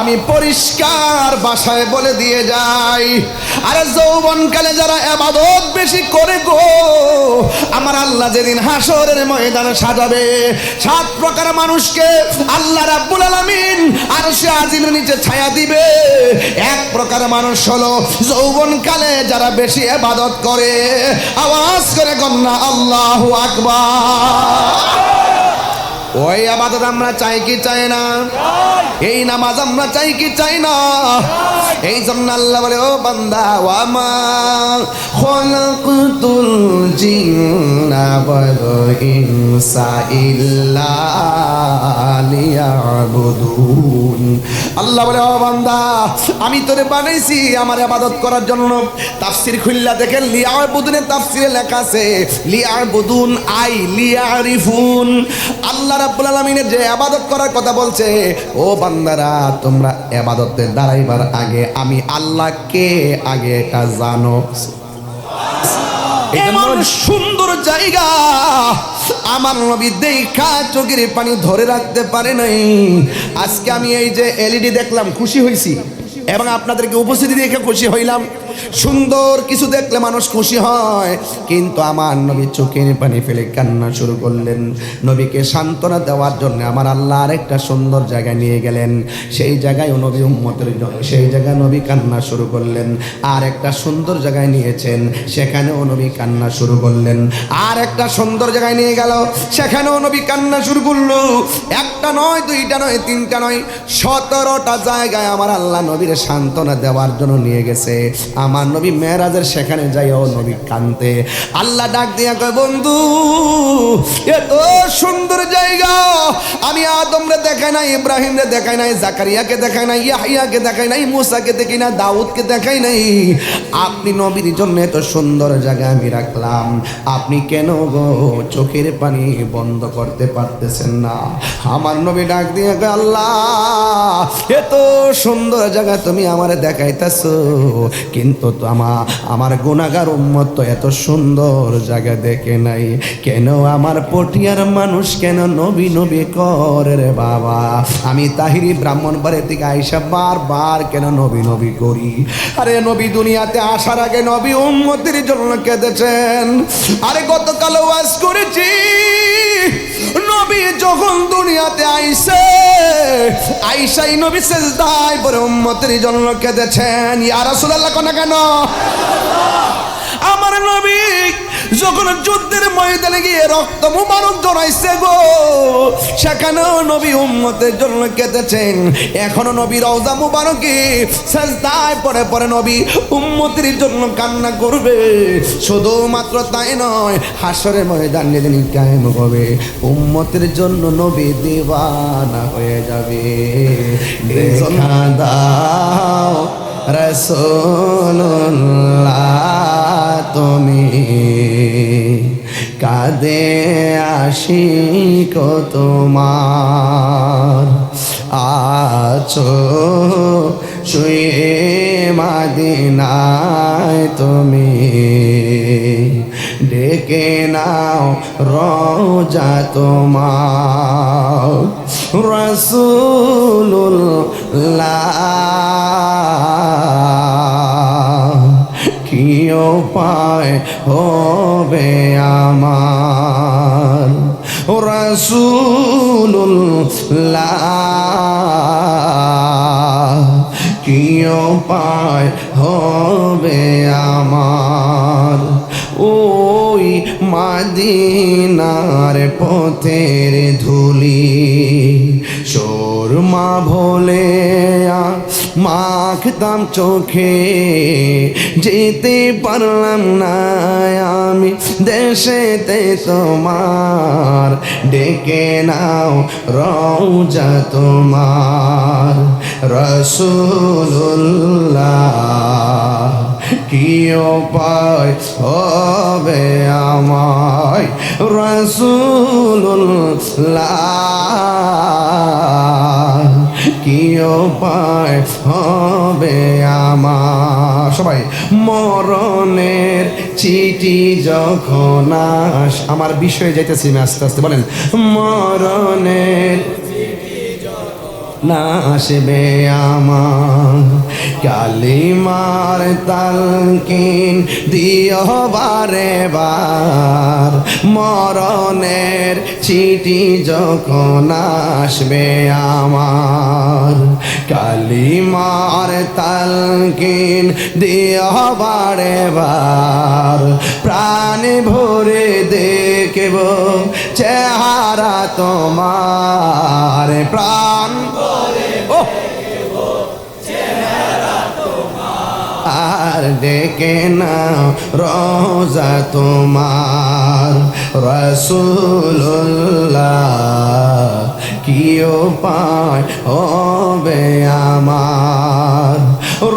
আমি পরিষ্কার ভাষায় বলে দিয়ে যাই, আরে যৌবনকালে যারা ইবাদত বেশি করে গো, আমার আল্লাহ যেদিন হাসরের ময়দানে সাজাবে 7 প্রকার মানুষকে আল্লাহ রাব্বুল আলামিন আরশে আজিমের নিচে ছায়া দিবে। 1 প্রকার মানুষ হলো যৌবনকালে যারা বেশি ইবাদত করে। আওয়াজ করে গন্না আল্লাহু আকবার। ওই ইবাদত আমরা চাই কি চাই না? এই নামাজ আমরা চাই কি চাই না? এই জন্য আল্লাহ বলে, ও বান্দা, ওয়া মা খালাকতুল জিন্না ওয়াল ইনসা ইল্লা লিয়াবুদুন। আল্লাহ বলে, ও বান্দা, আমি তোরে বানাইছি আমার ইবাদত করার জন্য। তাফসীর খুললা দেখেন, লিয়াবুদুনের তাফসীরে লেখা আছে লিয়াবুদুন আই লিয়ারিফুন। আল্লাহ রাব্বুল আলামিনের যে ইবাদত করার কথা বলছে, ও বান্দারা তোমরা ইবাদতে দাঁড়াইবার আগে আমি আল্লাহকে আগে এটা জানো। এমন সুন্দর জায়গা আমার নবী দেখা চোখের পানি ধরে রাখতে পারে নাই। আজকে আমি এই যে এলইডি দেখলাম খুশি হয়েছি, এবং আপনাদেরকে উপস্থিতি দেখে খুশি হইলাম। সুন্দর কিছু দেখলে মানুষ খুশি হয়, কিন্তু আমার নবী চোখের পানি ফেলে কান্না শুরু করলেন। নবীকে সান্ত্বনা দেওয়ার জন্য আমার আল্লাহ আরেকটা সুন্দর জায়গায় নিয়ে গেলেন। সেই জায়গায় নবী উম্মতের জন্য, সেই জায়গায় নবী কান্না শুরু করলেন। আর একটা সুন্দর জায়গায় নিয়েছেন, সেখানেও নবী কান্না শুরু করলেন। আর একটা সুন্দর জায়গায় নিয়ে গেল, সেখানেও নবী কান্না শুরু করলো। একটা নয়, দুইটা নয়, তিনটা নয়, 17টা জায়গায় আমার আল্লাহ নবীর সান্ত্বনা দেওয়ার জন্য নিয়ে গেছে। আমার নবী মেরাজের সেখানে যাইও নবী কাঁদতে। আল্লাহ ডাক দিয়া কয়, বন্ধু, এত সুন্দর জায়গা আমি আদমরে দেখাই নাই, ইব্রাহিমরে দেখাই নাই, জাকারিয়াকে দেখাই নাই, ইয়াহইয়াকে দেখাই নাই, মুসাকে দেখি না, দাউদকে দেখাই নাই। আপনি নবীর জন্য এত সুন্দর জায়গা আমি রাখলাম, আপনি কেন গো চোখের পানি বন্ধ করতে পারতেছেন না? আমার নবী ডাক দিয়ে কয়, আল্লাহ, এত সুন্দর জায়গা তুমি আমারে দেখাইতেছো, কিন্তু তো আমার গুনাহগার উম্মত তো এত সুন্দর জায়গা দেখে নাই। কেন আমার পটিয়ার মানুষ কেন নবী নবী করে রে বাবা? আমি তাহিরি ব্রাহ্মণবাড়ি থেকে আইসা বারবার কেন নবী নবী করি? আরে নবী দুনিয়াতে আসার আগে নবী উম্মতের জন্য কেঁদেছেন। আরে গতকাল ওয়াজ করেছি, নবী যখন দুনিয়াতে আইসাই নবী সিজদায় পড়ে উম্মতের জন্য কেঁদেছেন। ইয়া রাসূলুল্লাহ কোন কেন? আমার নবী যখন যুদ্ধের ময়দানে গিয়ে রক্ত মুবারক জড়াইছে গো, সেখানেও নবী উম্মতের জন্য কেঁদেছেন। এখনো নবী রওজা মুবারকে সিজদায় পড়ে পড়ে নবী উম্মতের জন্য কান্না করবে। শুধুমাত্র তাই নয়, হাসরের ময়দান যেদিন কায়েম হবে, উম্মতের জন্য নবী দিওয়ানা হয়ে যাবে। দেখা দাও রাসূলুল্লাহ তুমি, কাঁদে আশিক তোমার, আছো শুয়ে মদিনায় তুমি, ডেকে নাও রওজা তোমার। রাসূলুল্লাহ কি উপায় হবে আমার? রাসূলুল্লাহ কি উপায় হবে আমার? ওই মদিনার পথের ধুলি সুরমা ভোলে মাখতাম চোখে, যেতে পারলাম না আমি দেশেতে তোমার, ডেকে নাও রওজা তোমার। রাসূলুল্লাহ কি উপায় হবে আমায়? রাসূলুল্লাহ কি উপায় হবে আমার? সবাই মরণের চিঠি যখন আমার বিষয়ে যাইতেছি আমি আস্তে আস্তে, বলেন মরণের না আসবে আমার। কালিমার তালকিন দিও বারে বার, মরণের চিঠি যখন আসবে আমার। কালিমার তালকিন দিও বারে বার, প্রাণ ভরে দেখব চেহারা তোমার। প্রাণ ভরে দেখব চেহারা তোমার, আর ডেকে না রোজা তোমার। রাসূলুল্লাহ কি উপায় হবে আমার।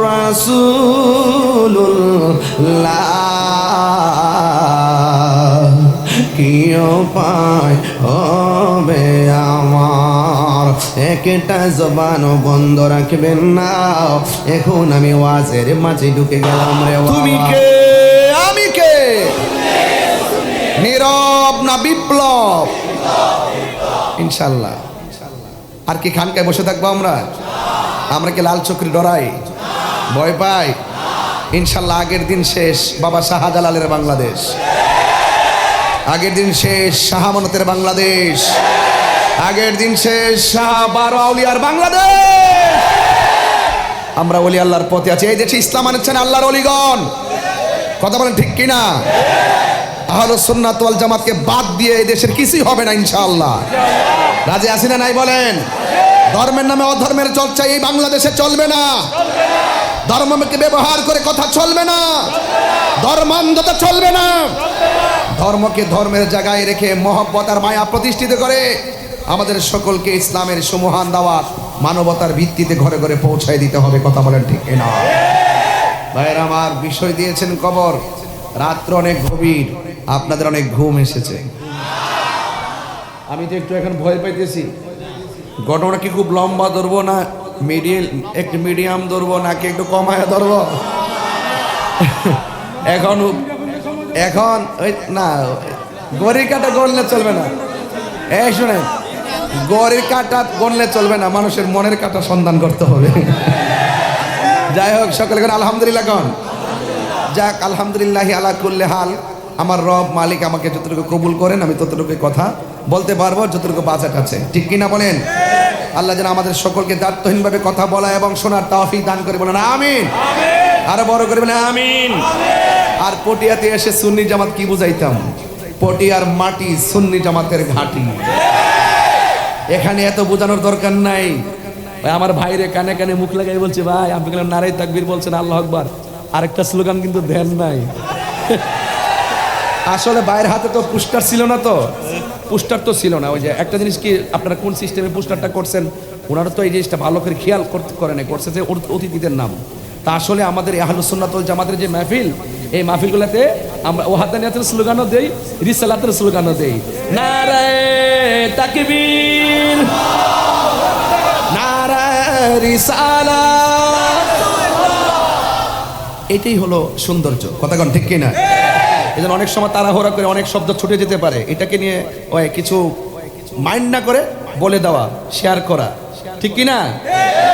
রাসূলুল্লাহ কি উপায় হবে আমার। একটা জবান বন্ধ রাখবেন না। এখন আমি ওয়াজের মাঝে ঢুকে গেলাম রে। তুমি কে আমি কে, নীরব না বিপ্লব? ইনশাল্লাহ। আর কি খানকায় বসে থাকবো আমরা? আমরা কি লাল চক্রি ডরাই, ভয় পাই? ইনশাল্লাহ আগের দিন শেষ বাবা শাহজালালের বাংলাদেশ, আগের দিন শেষ শাহ আমানতের বাংলাদেশ, আগের দিন শেষ শাহ বারো আউলিয়ার বাংলাদেশ। আমরা ওলি আল্লাহর পথে আছি। এই দেশে ইসলাম আনছেন আল্লাহর ওলিগণ। কথা বলেন ঠিক কিনা? আহলুস সুন্নাত ওয়াল জামাতকে বাদ দিয়ে এই দেশের কিছুই হবে না ইনশাআল্লাহ। রাজি আছি না নাই বলেন? ধর্মের নামে অধর্মের চর্চা এই বাংলাদেশে চলবে না। ধর্মকে ব্যবহার করে কথা চলবে না, ধর্মান্ধতা চলবে না। ধর্মকে ধর্মের জায়গায় রেখে মহব্বত আর মায়া প্রতিষ্ঠিত করে আমাদের সকলকে ইসলামের সমহান দাওয়াত মানবতার ভিত্তিতে ঘরে ঘরে পৌঁছায় দিতে হবে। কথা বলেন ঠিক কিনা? ভাইয়ের আমার, বিষয় দিয়েছেন কবর, রাত্র অনেক গভীর, আপনাদের অনেক ঘুম এসেছে। আমি তো একটু এখন ভয় পাইতেছি। ঘটনা কি খুব লম্বা ধরবো না একটু মিডিয়াম ধরবো নাকি একটু কমায় ধরবো? এখন ওই না, গড়ির কাটা গড়লে চলবে না। এই শুনেন, গড়ির কাটা গড়লে চলবে না, মানুষের মনের কাটা সন্ধান করতে হবে। যাই হোক, সকলে করে আলহামদুলিল্লাহ কন। যাক, আলহামদুলিল্লাহ আলা কুল্লি হাল। আমার রব মালিক আমাকে যতটুকু কবুল করেন আমি ততটুকু কথা বলতে পারবো, যতটুকু বাজেট আছে। ঠিক কিনা বলেন? আল্লাহ যেন আমাদের সকলকে দায়িত্বহীনভাবে কথা বলা এবং শোনার তৌফিক দান করে। বলেন আমিন। আরো বড় করে বলেন আমিন। আর পটিয়াতে এসে সুন্নি জামাত কি বুঝাইতাম? পটিয়ার মাটি সুন্নি জামাতের ঘাঁটি। এখানে এত বোঝানোর দরকার নাই। আমার ভাইরে কানে কানে মুখ লাগাই বলছে, ভাই আপনি বললাম নারাই তাকবীর বলছেন, আল্লাহ আকবার, আরেকটা স্লোগান কিন্তু ধ্যান নাই। আসলে বাইরের হাতে তো পুস্টার ছিল না, তো পুস্টার তো ছিল না। ওই যে একটা জিনিস কি, আপনারা কোন সিস্টেমে পুস্টারটা করছেন, ওনারা তো এই জিনিসটা ভালো করে খেয়াল করে না, করছে যে অতিথিদের নাম। তা আসলে আমাদের আহলুস সুন্নাত ওয়াল জামাতের যে মাহফিল, এই মাহফিলগুলোতে আমরা ওয়াহদানিয়াতের স্লোগানও দেই, রিসালাতের স্লোগানও দেই। নারায়ে তাকবীর, নারায়ে রিসালাত। এটাই হলো সৌন্দর্য। কথা কোন ঠিক কিনা? এজন্য অনেক সময় তাড়াহুড়া করে অনেক শব্দ ছুটে যেতে পারে, এটাকে নিয়ে ওই কিছু মাইন্ড না করে বলে দেওয়া, শেয়ার করা, ঠিক কিনা?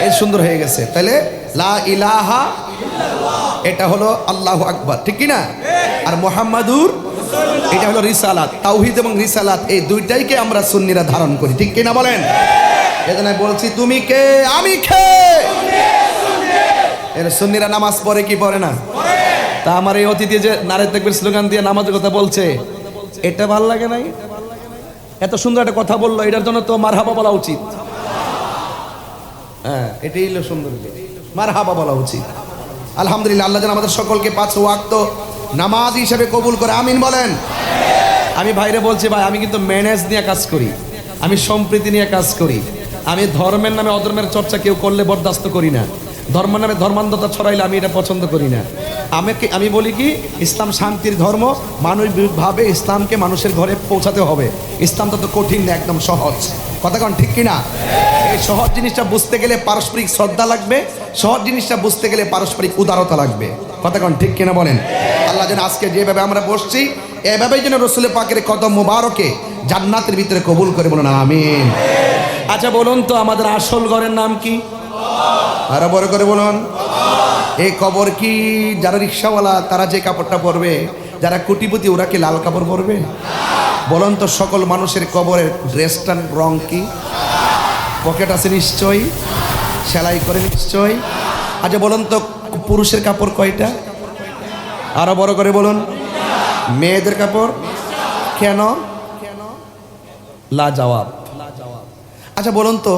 এই সুন্দর হয়ে গেছে। তাহলে লা ইলাহা ইল্লাল্লাহ, এটা হলো আল্লাহু আকবার, ঠিক কিনা? আর মুহাম্মাদুর, এটা হলো রিসালাত। তাওহীদ এবং রিসালাত এই দুইটাইকে আমরা সুন্নিরা ধারণ করি, ঠিক কিনা বলেন? এজন্য বলছি, তুমি কে আমি কে। এর সুন্নিরা নামাজ পড়ে কি পড়ে না? তা আমার এই অতিথি যে নারায়ে তাকবীর স্লোগান দিয়ে নামাজের কথা বলছে, এটা ভাল লাগে নাই? এত সুন্দর একটা কথা বললো, এটার জন্য তো মারহাবা বলা উচিত। হ্যাঁ, এটাই হলো সুন্দর, মারহাবা বলা উচিত। আলহামদুলিল্লাহ, আল্লাহ যেন আমাদের সকলকে 5 ওয়াক্ত নামাজ হিসেবে কবুল করে, আমিন বলেন। আমি ভাইরে বলছি, ভাই আমি কিন্তু ম্যানেজ নিয়ে কাজ করি, আমি সম্প্রীতি নিয়ে কাজ করি, আমি ধর্মের নামে অধর্মের চর্চা কেউ করলে বরদাস্ত করি না, ধর্মের নামে ধর্মান্ধতা ছড়াইলে আমি এটা পছন্দ করি না। আমি বলি কি, ইসলাম শান্তির ধর্ম, মানবিকভাবে ইসলামকে মানুষের ঘরে পৌঁছাতে হবে। ইসলাম তত কঠিন না, একদম সহজ। কথা কন ঠিক কিনা? এই সহজ জিনিসটা বুঝতে গেলে পারস্পরিক শ্রদ্ধা লাগবে, সহজ জিনিসটা বুঝতে গেলে পারস্পরিক উদারতা লাগবে। কথা কন ঠিক কিনা বলেন? আল্লাহ যেন আজকে যেভাবে আমরা বসছি, এভাবেই যেন রসুল পাকের কদম মুবারকে জান্নাতের ভিতরে কবুল করে, বলুন আমিন। আচ্ছা বলুন তো আমাদের আসল ঘরের নাম কি? আরো বড় করে বলুন। এই কবর কি যারা রিক্সাওয়ালা তারা যে কাপড়টা পরবে, যারা কোটিপতি ওরা কি লাল কাপড় পরবে? বলুন তো সকল মানুষের কবরের ড্রেসটার রং কি? পকেট আছে নিশ্চয়ই, সেলাই করে নিশ্চয়ই। আচ্ছা বলুন তো পুরুষের কাপড় কয়টা? আরো বড় করে বলুন। মেয়েদের কাপড় কেন? লাজবাব। আচ্ছা বলুন তো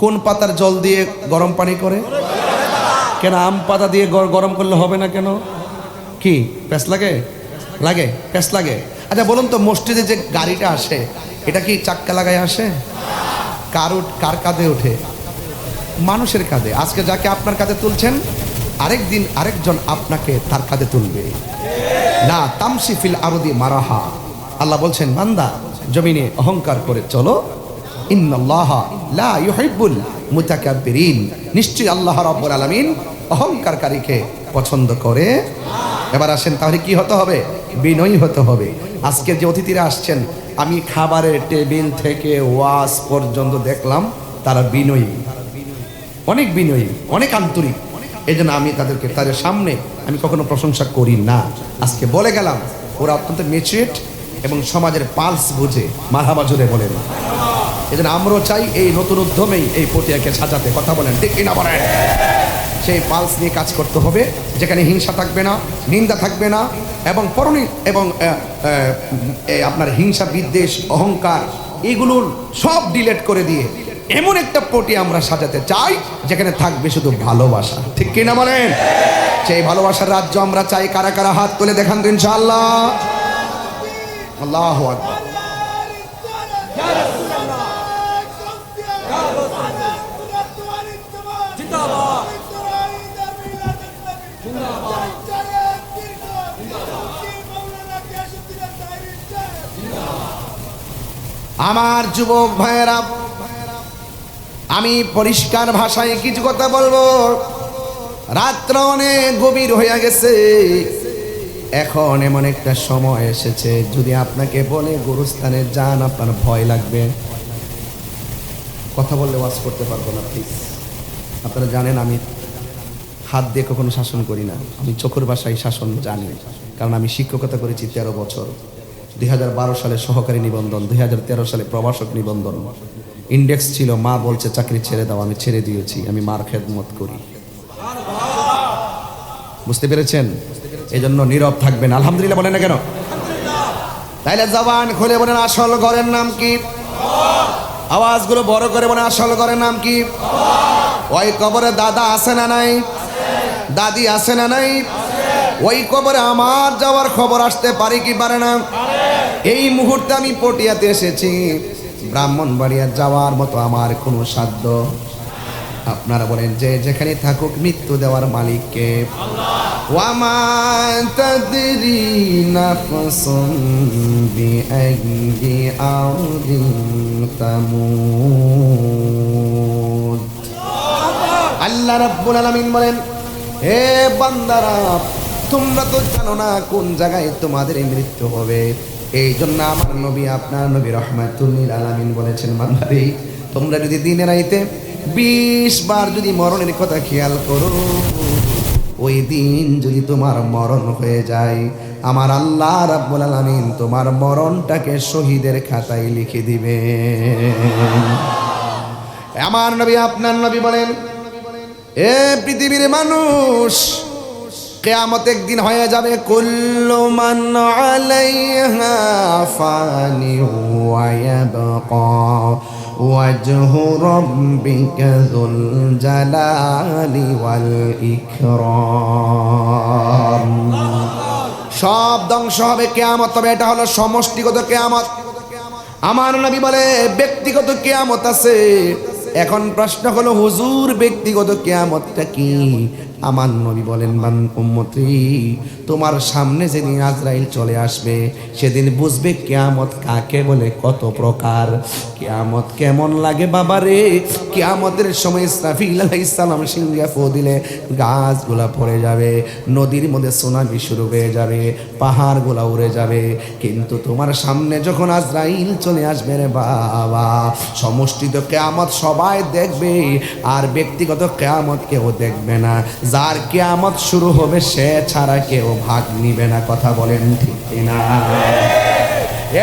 কোন পাতার জল দিয়ে গরম পানি করে? কেন আম পাতা দিয়ে গরম করলে হবে না কেন? কি প্যাস লাগে? লাগে, প্যাস লাগে। আচ্ছা বলুন তো মসজিদে যে গাড়িটা আসে এটা কি চাক্কা লাগায় আসে? কার কাঁধে ওঠে? মানুষের কাঁধে। আজকে যাকে আপনার কাঁধে তুলছেন আরেকদিন আরেকজন আপনাকে তার কাঁধে তুলবে। না তামসি ফিল আরদি মারাহা। আল্লাহ বলছেন বান্দা জমিনে অহংকার করে চলো, ইন্নাল্লাহা লা ইউহিব্বুল মুতাকাব্বিরিন। নিশ্চয়ই আল্লাহ রাব্বুল আলামিন অহংকারকারীকে পছন্দ করে। এবার আসেন তাহলে কি হতে হবে? বিনয়ী হতে হবে। আজকে যে অতিথিরা আসছেন আমি খাবারের টেবিল থেকে ওয়াজ পর্যন্ত দেখলাম তারা বিনয়ী, অনেক বিনয়ী, অনেক আন্তরিক। এই জন্য আমি তাদের সামনে আমি কখনো প্রশংসা করি না। আজকে বলে গেলাম ওরা অত্যন্ত মেচুরেট এবং সমাজের পালস বুঝে। মারহাবা জোরে বলেন। এই জন্য আমরাও চাই এই নতুন উদ্যমেই এই পটিয়াকে সাজাতে। কথা বলেন ঠিক কিনা বলেন? সেই পালস নিয়ে কাজ করতে হবে, যেখানে হিংসা থাকবে না, নিন্দা থাকবে না, এবং আপনার হিংসা, বিদ্বেষ, অহংকার এগুলোর সব ডিলেট করে দিয়ে এমন একটা পটি আমরা সাজাতে চাই যেখানে থাকবে শুধু ভালোবাসা। ঠিক কিনা বলেন? সেই ভালোবাসার রাজ্য আমরা চাই। কারা কারা হাত তুলে দেখান তো ইনশাআল্লাহ। আল্লাহু আকবার। আমার যুবক ভাইয়েরা, আমি পরিষ্কার ভাষায় কিছু কথা বলবো। রাত্র অনেক গভীর হয়ে গেছে, এখন এমন একটা সময় এসেছে যদি আপনাকে বলে গোরস্থানে যান আপনার ভয় লাগবে। কথা বললে ওয়াজ করতে পারবো না প্লিজ। আপনারা জানেন আমি হাত দিয়ে কখনো শাসন করি না, আমি চোখের ভাষায় শাসন জানি, কারণ আমি শিক্ষকতা করেছি 13 বছর। 2012 সালে সহকারী নিবন্ধন, 2013 সালে প্রভাষক নিবন্ধন। ইন্ডেক্স ছিল মা বলছে চাকরি ছেড়ে দাও, আমি ছেড়ে দিয়েছি। আমি মার খেদমত করি। বুঝতে পেরেছেন? এই জন্য নীরব থাকবেন। আলহামদুলিল্লাহ বলেন না কেন? তাইলে জবান খুলে বলেন আসল ঘরের নাম কি? আওয়াজগুলো বড় করে বলেন আসল ঘরের নাম কি? ওই কবরে দাদা আছে না নাই? দাদি আছে না নাই? ওই কবরে আমার যাওয়ার খবর আসতে পারে কি পারে না? এই মুহূর্তে আমি পটিয়াতে এসেছি, ব্রাহ্মণবাড়িয়া যাওয়ার মতো আমার কোনো সাধ্য। আপনারা বলেন যে যেখানে থাকুক মৃত্যু দেওয়ার মালিককে। ওয়ামা তাদরি নাফসুন বিআইয়ি আরদিন তামুত। আল্লাহ রাব্বুল আলামিন বলেন হে বান্দারা, তোমরা তো জানো না কোন জায়গায় তোমাদের মৃত্যু হবে। এই জন্য আমার নবী, আপনার নবী রাহমাতুল লিল আলামিন বলেছেন, বান্দারে তোমরা যদি দিনে রাইতে 20 বার যদি মরণের কথা খেয়াল করো, ওই দিন যদি তোমার মরণ হয়ে যায়, আমার আল্লাহ রাব্বুল আলামিন তোমার মরণটাকে শহীদের খাতায় লিখে দিবে। আমার নবী, আপনার নবী বলেন এ পৃথিবীর মানুষ, কিয়ামত একদিন হয়ে যাবে। কুল্লু মান আলাইহা ফানি ওয়া ইয়াবকা ওয়াজহু রাব্বিকা যুল জালালি ওয়াল ইকরাম। সব ধ্বংস হবে, কিয়ামত হবে। এটা হলো সমষ্টিগত কিয়ামত। আমার নবী বলে ব্যক্তিগত কিয়ামত আছে। এখন প্রশ্ন হলো হুজুর ব্যক্তিগত কিয়ামতটা কি? আমার নবী বলেন, উম্মতি, তোমার সামনে যেদিন আজরাইল চলে আসবে সেদিন বুঝবে কিয়ামত কাকে বলে, কত প্রকার। কিয়ামত কেমন লাগে বাবারে, কিয়ামতের সময় ইসরাফিল আলাইহিস সালাম সিংহা ফু দিলে গাছগুলা পড়ে যাবে, নদীর মধ্যে সুনামি শুরু হয়ে যাবে, পাহাড়গুলা উড়ে যাবে। কিন্তু তোমার সামনে যখন আজরাইল চলে আসবে রে বাবা, সমষ্টিত কিয়ামত সবাই দেখবে, আর ব্যক্তিগত কিয়ামত কেউ দেখবে না। যার কিয়ামত শুরু হবে সে ছাড়া কেউ ভাগ নিবে না। কথা বলেন ঠিক কিনা?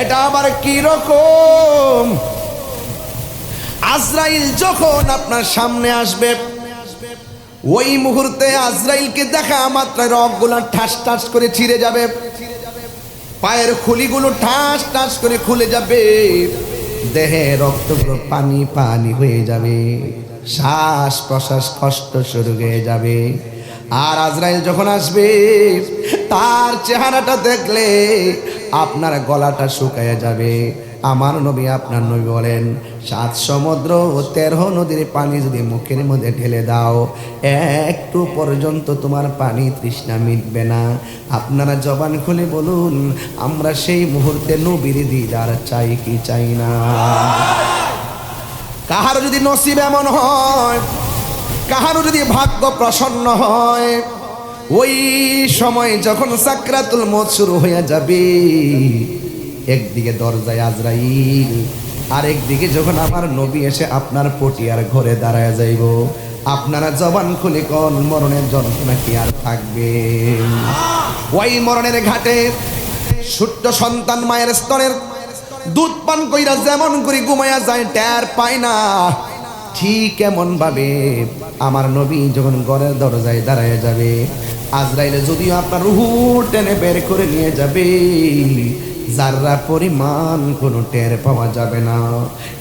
এটা আবার কি রকম? আজরাইল যখন আপনার সামনে আসবে, ওই মুহূর্তে আজরাইলকে দেখা মাত্র রগগুলো ঠাস ঠাস করে ছিঁড়ে যাবে, পায়ের খুলিগুলো ঠাস ঠাস করে খুলে যাবে, দেহে রক্তগুলো পানি পানি হয়ে যাবে, শ্বাস প্রশ্বাস কষ্ট শুরু হয়ে যাবে। আর আজরাইল যখন আসবে তার চেহারাটা দেখলে আপনার গলাটা শুকায় যাবে। আমার নবী, আপনার নবী বলেন, 7 সমুদ্র ও 13 নদীর পানি যদি মুখের মধ্যে ঢেলে দাও, একটু পর্যন্ত তোমার পানি তৃষ্ণা মিটবে না। আপনারা জবান খুলে বলুন, আমরা সেই মুহূর্তে নবীর দিদার চাই কি চাই না? কাহারও যদি নসিব এমন হয়, কাহারও যদি ভাগ্য প্রসন্ন হয়, ওই সময় যখন সাকরাতুল মউত শুরু হয়ে যাবে, একদিকে দরজায় আজরাইল, আর একদিকে যখন আমার নবী এসে আপনার পটিয়ার ঘরে দাঁড়ায় যাইব, আপনারা জবান খুলে কোন মরণের যন্ত্রণা কি আর থাকবে? ওই মরণের ঘাটে ছোট্ট সন্তান মায়ের স্তনের দুধ পান কইরা যেমন করে ঘুমায়া যায়, টের পায় না, ঠিক এমন ভাবে আমার নবী যখন ঘরের দরজায় দাঁড়ায় যাবে, আজরাইলে যদিও আপনার রুহু টেনে বের করে নিয়ে যাবে, যারা পরিমাণ কোনো টের পাওয়া যাবে না।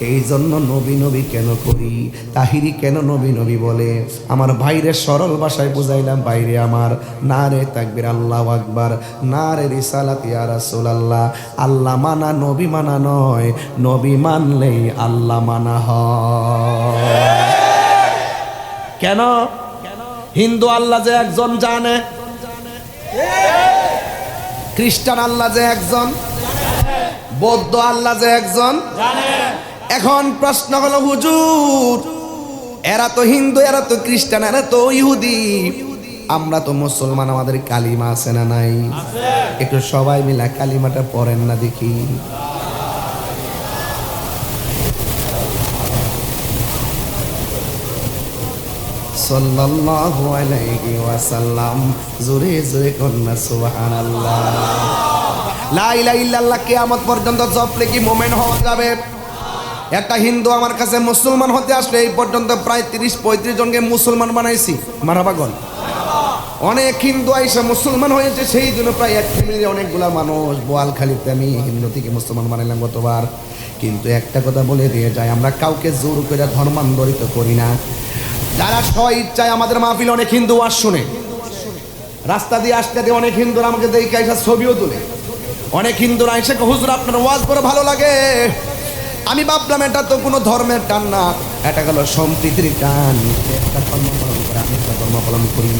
এই জন্য নবী নবী কেন করি, তাহিরি কেন নবী নবী বলে? আমার ভাইরে সরল ভাষায় বুঝাইলাম, বাইরে আমার না রে তাকবীর, আল্লাহু আকবার, না রে রিসালাত ইয়া রাসূলুল্লাহ। আল্লাহ মানা নবী মানা নয়, নবী মানলেই আল্লাহ মানা হয়। কেন? হিন্দু আল্লাহ যে একজন জানে, খ্রিস্টান আল্লাহ যে একজন, বৌদ্ধ আল্লাহ যে একজন জানে। এখন প্রশ্ন হলো, হুজুর, এরা তো হিন্দু, এরা তো খ্রিস্টান, এরা তো ইহুদি, আমরা তো মুসলমান, আমাদের কালিমা আছে না নাই? একটু সবাই মিলে কালিমাটা পড়েন না দেখি। সাল্লাল্লাহু আলাইহি ওয়াসাল্লাম। জোরে জোরে কন্যা সুবহানাল্লাহ। লা ইলাহা ইল্লাল্লাহ কিয়ামত পর্যন্ত জপলে কি মুমিন হওয়া যাবে? একটা হিন্দু আমার কাছে মুসলমান হতে আসলে এই পর্যন্ত প্রায় 30-35 জনকে মুসলমান বানাইছি। মারহাবা গল। অনেক হিন্দু আইসা মুসলমান হয়েছে, সেই জন্য প্রায় এক ফ্যামিলির অনেকগুলা মানুষ। বোয়ালখালীতে আমি হিন্দু থেকে মুসলমান বানাইলাম গতবার। কিন্তু একটা কথা বলে দিয়ে যায়, আমরা কাউকে জোর করে ধর্মান্তরিত করি না। যারা স্ব ইচ্ছায় আমাদের মাহফিল, অনেক হিন্দু ওয়াজ শুনে, রাস্তা দিয়ে আসতে দিয়ে অনেক হিন্দুরা আমাকে দেখে আইসা ছবিও তুলে। অনেক হিন্দুরা আইসা হুজুর আপনার ওয়াজ বড় ভালো লাগে। আমি ভাবলাম এটা তো কোনো ধর্মের টান না, এটা গেল সম্প্রীতির টান। একটা ধর্ম পালন করে, আমি একটা ধর্ম পালন করি,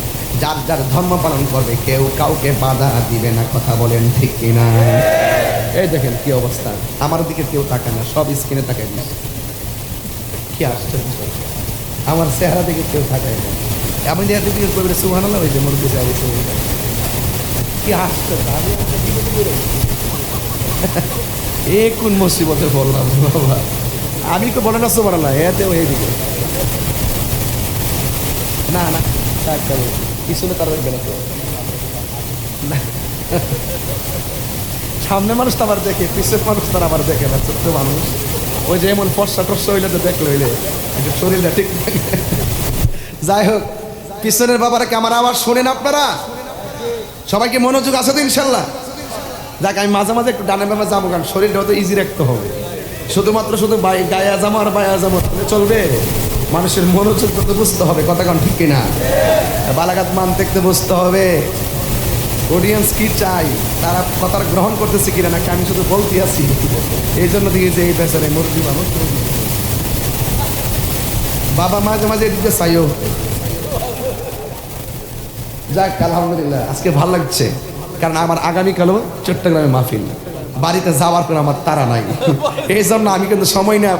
যার যার ধর্ম পালন করবে, কেউ কাউকে বাধা দিবে না। কথা বলেন ঠিক কিনা? এই দেখেন কি অবস্থা, আমার দিকে কেউ তাকায় না, সব স্ক্রিনে তাকায় দিচ্ছে। কি আশ্চর্য, আমার চেহারা দিকে কেউ তাকায় না। আমি দিকে করবে সুবহানাল্লাহ, হয়েছে মুরগি চাইছে। কি আশ্চর্য, আমি এ কোন মুসিবতে বললাম বাবা, আমি তো বলে না সুবহানাল্লাহ, এতেও এইদিকে না না পিছনে তার দেখবে না তো, সামনে মানুষ তো আবার দেখে, পিছের মানুষ তার আবার দেখে না। ছোট্ট মানুষ, ওই যে এমন ফর্সা টর্সা হইলে তো দেখলে হইলে একটু শরীরটা ঠিক থাকে। যাই হোক, পিছনের বাবারাকে আমার আওয়াজ শোনেন আপনারা? সবাইকে মনোযোগ আছে তো ইনশাল্লাহ? দেখ, আমি মাঝে মাঝে একটু ডানে বামে যাবো, কারণ শরীরটা তো ইজি রাখতে হবে। শুধুমাত্র শুধু গায়ে জামা আর বায়া জামা চলবে? মানুষের মনোযোগ তো বুঝতে হবে, কথা কারণ ঠিক কিনা? বালাগাত মান দেখতে বুঝতে হবে, অডিয়েন্স কি চাই, তারা কথা গ্রহণ করতেছে কিনা, নাকি আমি শুধু বলতে আছি। এই জন্য দিয়ে যে এই বেচারে মুরগি মানুষ, বাবা মাঝে মাঝে এদিকে চাইও। যাক আলহামদুলিল্লাহ, আজকে ভালো লাগছে, কারণ আমার আগামীকালও চট্টগ্রামে মাহফিল, বাড়িতে যাওয়ার কোনো আমার তাড়া নাই। এই জন্য আমি কিন্তু সময় না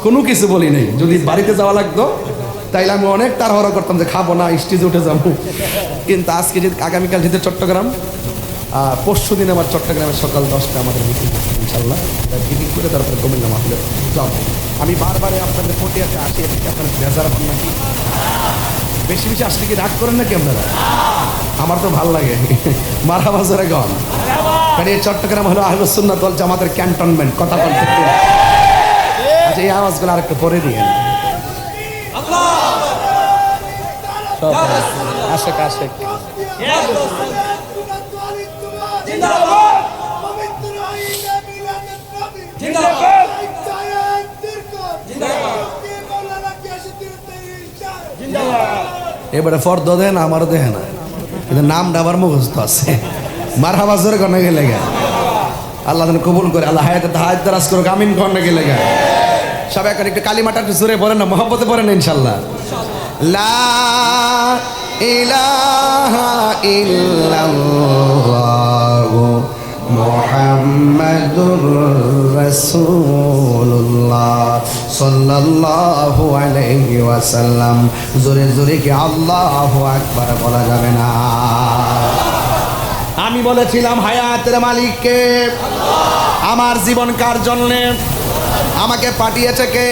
কোনো কিছু বলি নাই। যদি বাড়িতে যাওয়া লাগতো তাইলে আমি অনেক তাড়াহুড়ো করতাম যে খাবো না, স্টেজে উঠে যাবো। কিন্তু আজকে যদি আগামীকাল যেতে চট্টগ্রাম, পরশু দিন আমার চট্টগ্রামের সকাল 10টা আমাদের মিটিং, ইনশাল্লাহ মিটিং করে তারপরে কুমিল্লা মাহফিলে যাবো। আমি বারবারে আপনাদের পটিয়াতে আসি, এদিকে আপনার বেজার হন নাকি? বেশি বেশি আসলে কি রাগ করেন নাকি আপনারা? আমার তো ভাল লাগে। মারহাবা জোরে গন। কারণ এই চট্টগ্রাম হলো আহলুস সুন্নাত ওয়াল জামাতের ক্যান্টনমেন্ট, কথা বলতে। আচ্ছা, এই আওয়াজগুলো আরেকটু পরে দিয়েন। আশেক আশেক এবারে ফর্দ দেন, আমারও দেয় না, কিন্তু নামটা আবার মুখস্থ আছে। মারহাবা জোরে গনে গেলে গা, আল্লাহ যেন কবুল করে, আল্লাহ হায়াতে হায়াত দারাজ করুক, আমিন গনে গেলে গা। সবাই এখন একটু কালিমাটা একটু জোরে পড়েন না, মহব্বতে পড়েন ইনশাল্লাহ। লা ইলাহা ইল্লাল্লাহু মুহাম্মাদুর রাসূলুল্লাহ সাল্লাল্লাহু আলাইহি ওয়াসাল্লাম। জোরে জোরে কি আল্লাহু আকবার বলা যাবে না? আমি বলেছিলাম হায়াতের মালিককে, আমার জীবন কার জন্যে, আমাকে পাঠিয়েছে কে,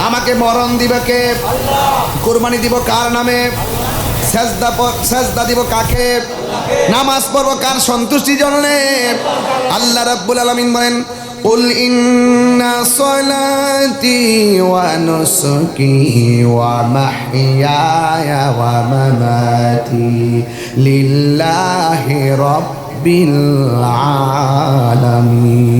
আমাকে মরণ দিবে কে, কুরবানি দিব কার নামে, সেজদা দিব কাকে, নামাজ পড়ব কার সন্তুষ্টির জন্যে? আল্লাহ রাব্বুল আলামিন বলেন, কুল ইন্না সলাতি ওয়া নুসুকি ওয়া মাহইয়ায়া ওয়া মামাতি লিল্লাহি রাব্বিল আলামিন।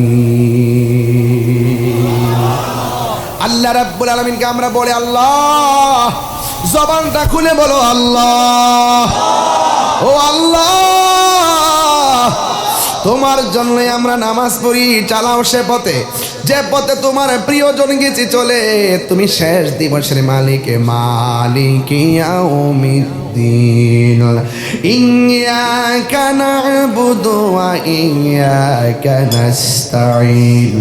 আল্লাহ রাব্বুল আলামিনকে আমরা বলে আল্লাহ, জবানটা খুলে বলো আল্লাহ, ও আল্লাহ, তোমার জন্য আমরা নামাজ পড়ি, চালাও সে পথে যে পথে তোমার প্রিয়জন গেছি চলে। তুমি শেষ দিবসের মালিক, মালিক ইয়াউমিদ্দিন। ইয়্যাকা না'বুদু ওয়া ইয়্যাকা নাস্তাঈন।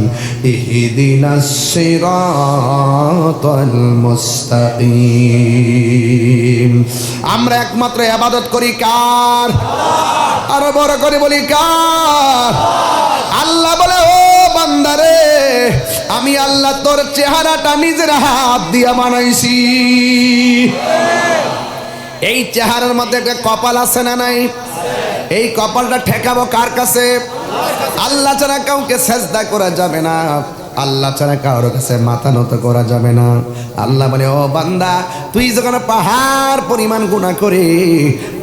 ইহদিনাস সিরাতাল মুস্তাকিম। আমরা একমাত্র ইবাদত করি কার? আরো বড় করে বলি কার? আল্লাহ বলে, ও বান্দারে, আমি আল্লাহ তোর চেহারাটা নিজের হাত দিয়া বানাইছি। এই চেহারার মধ্যে একটা কপাল আছে না নাই? এই কপালটা ঠেকাবো কার কাছে? আল্লাহ ছাড়া কাউকে সেজদা করা যাবে না, আল্লাহ ছাড়া কারোর কাছে মাথা নত করা যাবে না। আল্লাহ বলে, ও বান্দা, তুই যখন পাহাড় পরিমাণ গুনাহ করে,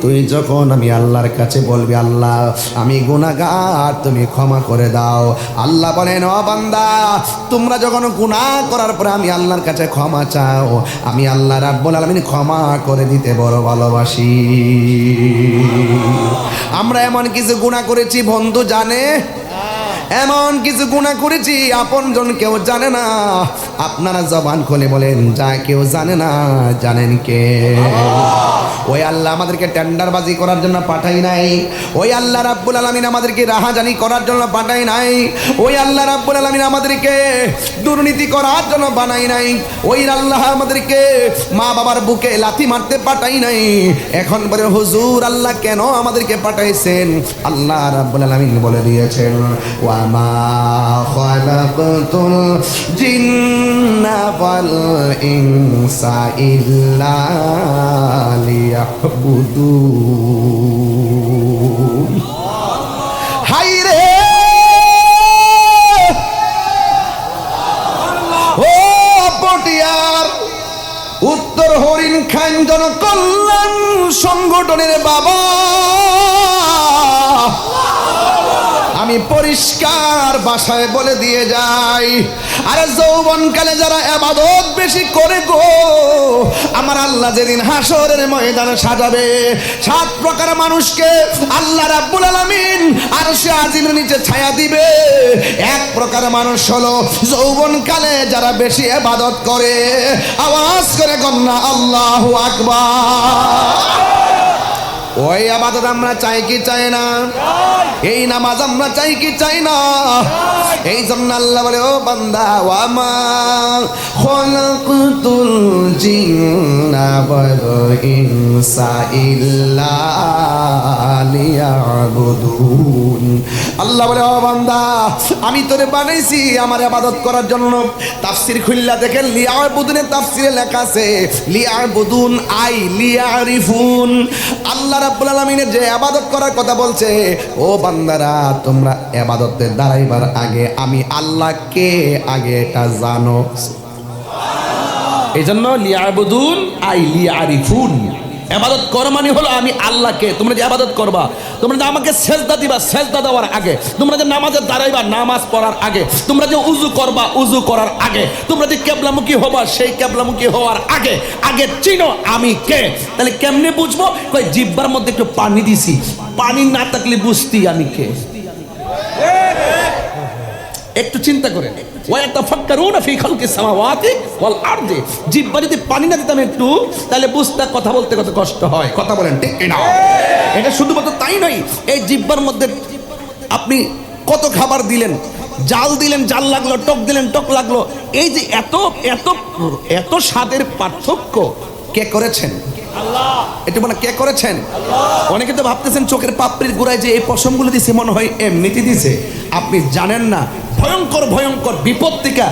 তুই যখন আমি আল্লাহর কাছে বলবি আল্লাহ আমি গুনাহগার, তুমি ক্ষমা করে দাও। আল্লাহ বলেন, ও বান্দা, তোমরা যখন গুনাহ করার পরে আমি আল্লাহর কাছে ক্ষমা চাও, আমি আল্লাহ রাব্বুল আলামিন ক্ষমা করে দিতে বড় ভালোবাসি। আমরা এমন কিছু গুনাহ করেছি বন্ধু জানে, এমন কিছু গুনাহ করেছি আপনজন কেউ জানে না। আপনারা জবান খুলে বলেন, যা কেউ জানে না, জানেন কে? ওই আল্লাহ আমাদেরকে টেন্ডারবাজি করার জন্য পাঠাই নাই। ওই আল্লাহ রাব্বুল আলামিন আমাদেরকে রাহাজানি করার জন্য পাঠাই নাই। ওই আল্লাহ রাব্বুল আলামিন আমাদেরকে দুর্নীতি করার জন্য বানাই নাই। ওই আল্লাহ আমাদেরকে মা বাবার বুকে লাথি মারতে পাঠাই নাই। এখন বলে, হুজুর আল্লাহ কেন আমাদেরকে পাঠাইছেন? আল্লাহ রাব্বুল আলামিন বলে দিয়েছেন, ওয়া মা খালাকতুল জিন্না ওয়াল ইনসা ইল্লা লিয়াবুদুন। হায় রে, ও পটিয়ার উত্তর হরিণ খান জনকল্যাণ সংগঠনের বাবা, আমি পরিষ্কার ভাষায় বলে দিয়ে যাই, আরে যৌবনকালে যারা ইবাদত বেশি করে গো, আমার আল্লাহ যেদিন হাসরের ময়দানে সাজাবে, 7 প্রকার মানুষকে আল্লাহ রাব্বুল আলামিন আরশে আজিমের নিচে ছায়া দিবে। 1 প্রকার মানুষ হলো যৌবনকালে যারা বেশি ইবাদত করে। আওয়াজ করে গন্না আল্লাহু আকবার। ওই আবাদত আমরা চাই কি চাই না? এই নামাজ আমরা চাই কি চাই না? এই জন্য আল্লাহ বলে, ও বান্দা, ওয়া মা খালাকতুল জিন্না ওয়াল ইনসা ইল্লা লিয়াবুদুন। আল্লাহ বলে, ও বান্দা, আমি তোরে বানাইছি আমার ইবাদত করার জন্য। তাফসীর খুললা দেখেন, লিয়াবুদুনের তাফসীরে লেখা আছে লিয়াবুদুন আই লিয়ারিফুন। আল্লাহ রাব্বুল আলামিনের যে ইবাদত করার কথা বলছে, ও বান্দারা তোমরা ইবাদতে দাঁড়াইবার আগে আমি আল্লাহকে আগে এটা জানো। এই জন্য লিয়াবুদুন আই লিয়ারিফুন, ইবাদত করা মানে হলো আমি আল্লাহকে। তোমরা যে ইবাদত করবা, তোমরা যে আমাকে সেজদা দিবা, সেজদা দেওয়ার আগে, তোমরা যে নামাজে দাঁড়াইবা, নামাজ পড়ার আগে, তোমরা যে উযু করবা, উযু করার আগে, তোমরা যে কিবলামুখী হবা, সেই কিবলামুখী হওয়ার আগে আগে চিনো আমি কে। তাহলে কেমনে বুঝবো? কই জিহ্বার মধ্যে একটু পানি দিছি, পানি না থাকলে বুঝতি আমি কে। একটু চিন্তা করেন, ওয়াতাফাক্কারুনা ফি খালকিস সামাওয়াতি ওয়াল আরদি। জিহ্বা যদি পানি না দিতাম একটু, তাহলে বুঝতে কথা বলতে কত কষ্ট হয়। কথা বলেন ঠিক কিনা? এটা শুধুমাত্র তাই নয়, এই জিহ্বার মধ্যে আপনি কত খাবার দিলেন, জাল দিলেন জাল লাগলো, টক দিলেন টক লাগলো। এই যে এত এত এত স্বাদের পার্থক্য কে করেছেন? আল্লাহ। এটা মানে কে করেছেন? আল্লাহ। অনেকে তো ভাবতেছেন চোখের পাপড়ির গোড়ায় যে এই পশমগুলো দিছে মনে হয় এমনিতে দিছে। আপনি জানেন না, ভয়ঙ্কর ভয়ঙ্কর বিপদ থেকে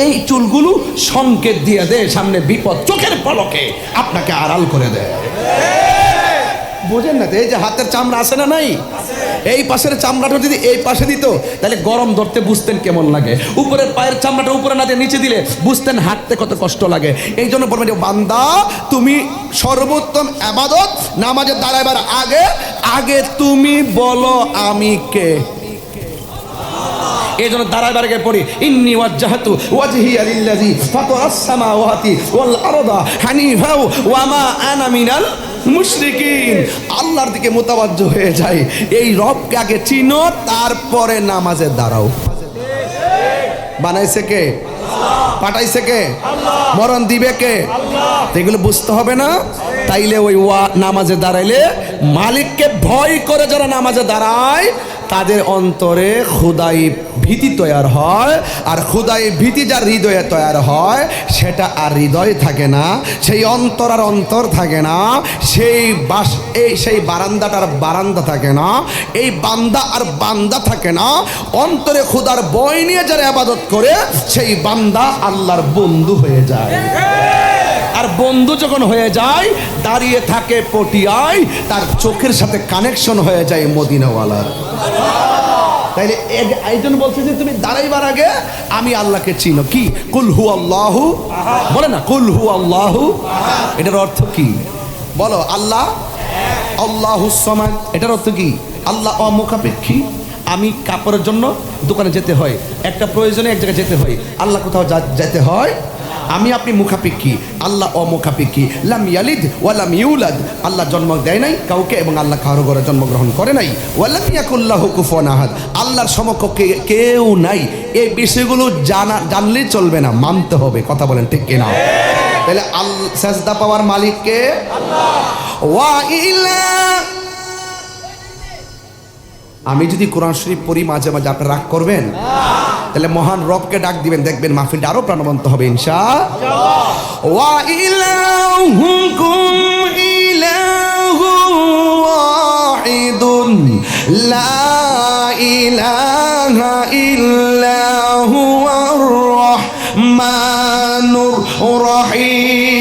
এই চুলগুলো সংকেত দিয়ে দেয় সামনে বিপদ, চোখের পলকে আপনাকে আড়াল করে দেয়। বোঝেন না? এই যে হাতের চামড়া আছে না নাই, এই পাশের চামড়াটা যদি এই পাশে দিত তাহলে গরম ধরতে বুঝতেন কেমন লাগে। উপরের পায়ের চামড়াটা উপরে না দিয়ে নিচে দিলে বুঝতেন হাঁটতে কত কষ্ট লাগে। এই জন্য বলবেন যে বান্দা তুমি সর্বোত্তম ইবাদত নামাজে দাঁড়াবার আগে আগে তুমি বলো আমি কে। এই জন্য দাঁড়াবার আগে পড়ি ইন্নী ওয়াজ্জাহতু ওয়াজহিয়া লিল্লাযী ফাতারাস সামাওয়াতি ওয়াল আরদা হানিফা ওয়া মা আনা মিনাল মুশরিকিন। আল্লাহর দিকে মোতাবাজ্জ হয়ে যায়। এই রবকে আগে চিনো, তারপরে নামাজে দাঁড়াও। বানাইছে কে? পাঠাইছে কে? মরণ দিবে কে? এগুলো বুঝতে হবে না? তাইলে ওই নামাজে দাঁড়াইলে মালিককে ভয় করে যারা নামাজে দাঁড়ায় তাদের অন্তরে খুদাই ভীতি তৈরি হয়। আর খুদাই ভীতি যার হৃদয়ে তৈরি হয় সেটা আর হৃদয় থাকে না, সেই অন্তর আর অন্তর থাকে না, সেই বারান্দাটার বারান্দা থাকে না, এই বান্দা আর বান্দা থাকে না। অন্তরে খুদার ভয় নিয়ে যারা ইবাদত করে সেই বান্দা আল্লাহর বন্ধু হয়ে যায়। আর বন্ধু যখন হয়ে যায় দাঁড়িয়ে থাকে পটিয়ায়, তার চোখের সাথে কানেকশন হয়ে যায় মদিনাওয়ালার। তাইলে এই জন্য বলছে যে তুমি দাঁড়াইবার আগে আমি আল্লাহকে চিনো। কি? কুল হু আল্লাহু, বলে না কুল হু আল্লাহু। এটার অর্থ কি বলো? আল্লাহ আল্লাহুস সামাদ। এটার অর্থ কি? আল্লাহ অমুখাপেক্ষী। আমি কাপড়ের জন্য দোকানে যেতে হয়, একটা প্রয়োজনে এক জায়গায় যেতে হয়, আল্লাহ কোথাও যেতে হয়। আমি আপনি মুখাপেক্ষী, আল্লাহ অমুখাপেক্ষী। লাম ইয়ালিদ ওয়া লাম ইউলাদ, আল্লাহ জন্ম দেয় নাই কাউকে এবং আল্লাহ কারো ঘরে জন্মগ্রহণ করে নাই। ওয়া লাম ইয়াকুল লাহু কুফুয়ান আহাদ, আল্লাহর সমকক্ষে কেউ নাই। এই বিষয়গুলো জানলেই চলবে না, মানতে হবে। কথা বলেন ঠিক কিনা? তাহলে সেজদা পাওয়ার মালিক কে? আল্লাহ। ওয়া ইলা, আমি যদি কোরআন শরীফ পড়ি মাঝে মাঝে আপনারা রাগ করবেন? তাহলে মহান রবকে ডাক দিবেন, দেখবেন মাহফিলটা আরো প্রাণবন্ত হবে ইনশাআল্লাহ। ওয়া ইলাহুকুম ইলাহু ওয়াহিদুন লা ইলাহা ইল্লা হুয়ার রাহমানুর রহিম।